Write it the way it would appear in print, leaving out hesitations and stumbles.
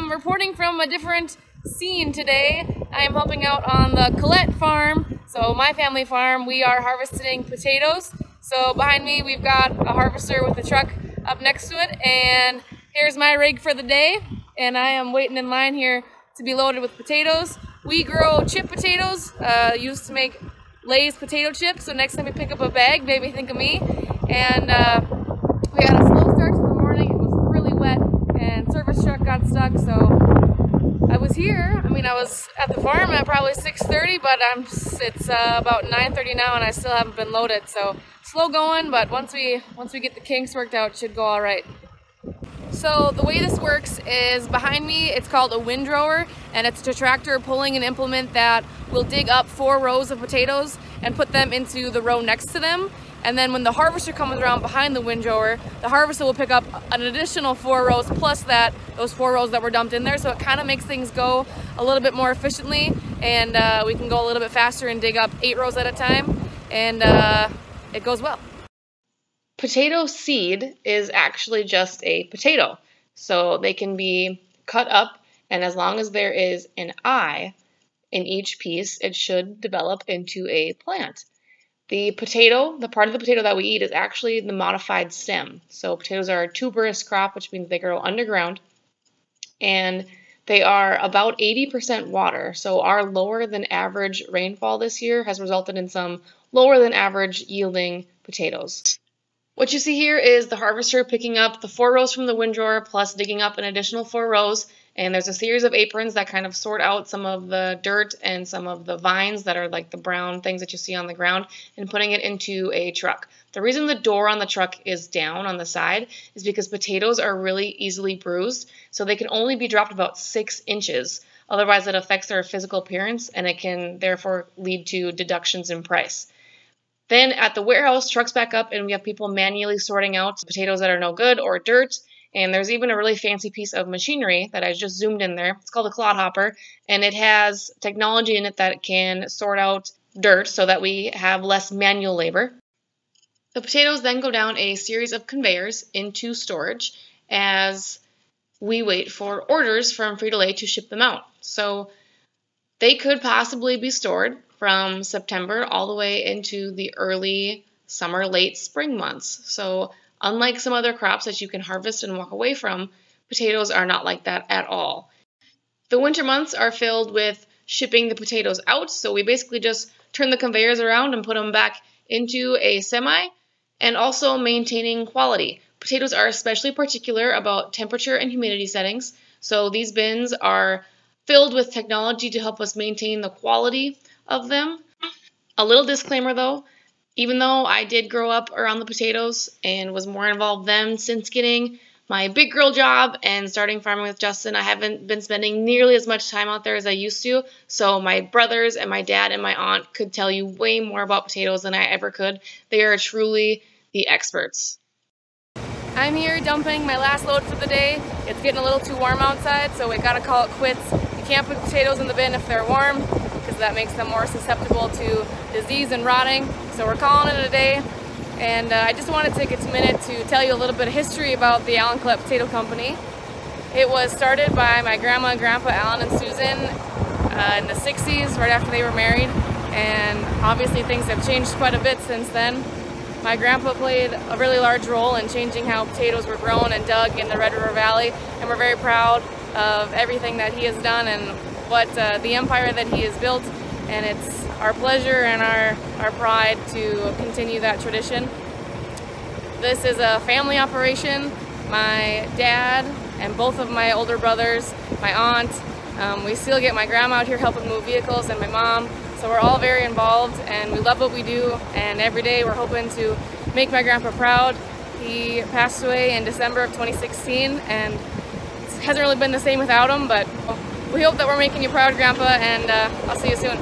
am reporting from a different scene today. I am helping out on the Collette Farm, so my family farm. We are harvesting potatoes. So behind me we've got a harvester with a truck up next to it, and here's my rig for the day, and I am waiting in line here to be loaded with potatoes. We grow chip potatoes, used to make Lay's potato chips, so next time you pick up a bag, maybe think of me. And we had a slow start to the morning. It was really wet and service truck got stuck, so I was here. I was at the farm at probably 6:30, but it's about 9:30 now and I still haven't been loaded, so slow going, but once we get the kinks worked out, it should go all right. So the way this works is behind me, it's called a windrower, and it's a tractor pulling an implement that will dig up 4 rows of potatoes and put them into the row next to them. And then when the harvester comes around behind the windrower, the harvester will pick up an additional 4 rows plus those 4 rows that were dumped in there. So it kind of makes things go a little bit more efficiently, and we can go a little bit faster and dig up 8 rows at a time, and it goes well. Potato seed is actually just a potato. So they can be cut up, and as long as there is an eye in each piece, it should develop into a plant. The potato, the part of the potato that we eat, is actually the modified stem. So potatoes are a tuberous crop, which means they grow underground, and they are about 80% water. So our lower than average rainfall this year has resulted in some lower than average yielding potatoes. What you see here is the harvester picking up the 4 rows from the windrower plus digging up an additional 4 rows, and there's a series of aprons that kind of sort out some of the dirt and some of the vines that are like the brown things that you see on the ground, and putting it into a truck. The reason the door on the truck is down on the side is because potatoes are really easily bruised, so they can only be dropped about 6 inches. Otherwise it affects their physical appearance, and it can therefore lead to deductions in price. Then at the warehouse, trucks back up and we have people manually sorting out potatoes that are no good or dirt. And there's even a really fancy piece of machinery that I just zoomed in there. It's called a clod hopper, and it has technology in it that can sort out dirt so that we have less manual labor. The potatoes then go down a series of conveyors into storage as we wait for orders from Frito-Lay to ship them out. So they could possibly be stored from September all the way into the early summer, late spring months. So unlike some other crops that you can harvest and walk away from, potatoes are not like that at all. The winter months are filled with shipping the potatoes out, so we basically just turn the conveyors around and put them back into a semi, and also maintaining quality. Potatoes are especially particular about temperature and humidity settings, so these bins are filled with technology to help us maintain the quality of them. A little disclaimer though, even though I did grow up around the potatoes and was more involved then, since getting my big girl job and starting farming with Justin, I haven't been spending nearly as much time out there as I used to. So my brothers and my dad and my aunt could tell you way more about potatoes than I ever could. They are truly the experts. I'm here dumping my last load for the day. It's getting a little too warm outside, so we gotta call it quits. You can't put potatoes in the bin if they're warm, because that makes them more susceptible to disease and rotting. So we're calling it a day. And I just want to take a minute to tell you a little bit of history about the Allen Collette Potato Company. It was started by my grandma and grandpa, Alan and Susan, in the 60s, right after they were married. And obviously things have changed quite a bit since then. My grandpa played a really large role in changing how potatoes were grown and dug in the Red River Valley. And we're very proud of everything that he has done and what the empire that he has built, and it's our pleasure and our pride to continue that tradition. This is a family operation. My dad and both of my older brothers, my aunt, we still get my grandma out here helping move vehicles, and my mom, so we're all very involved and we love what we do, and every day we're hoping to make my grandpa proud. He passed away in December of 2016 and it hasn't really been the same without him, but we hope that we're making you proud, Grandpa, and I'll see you soon.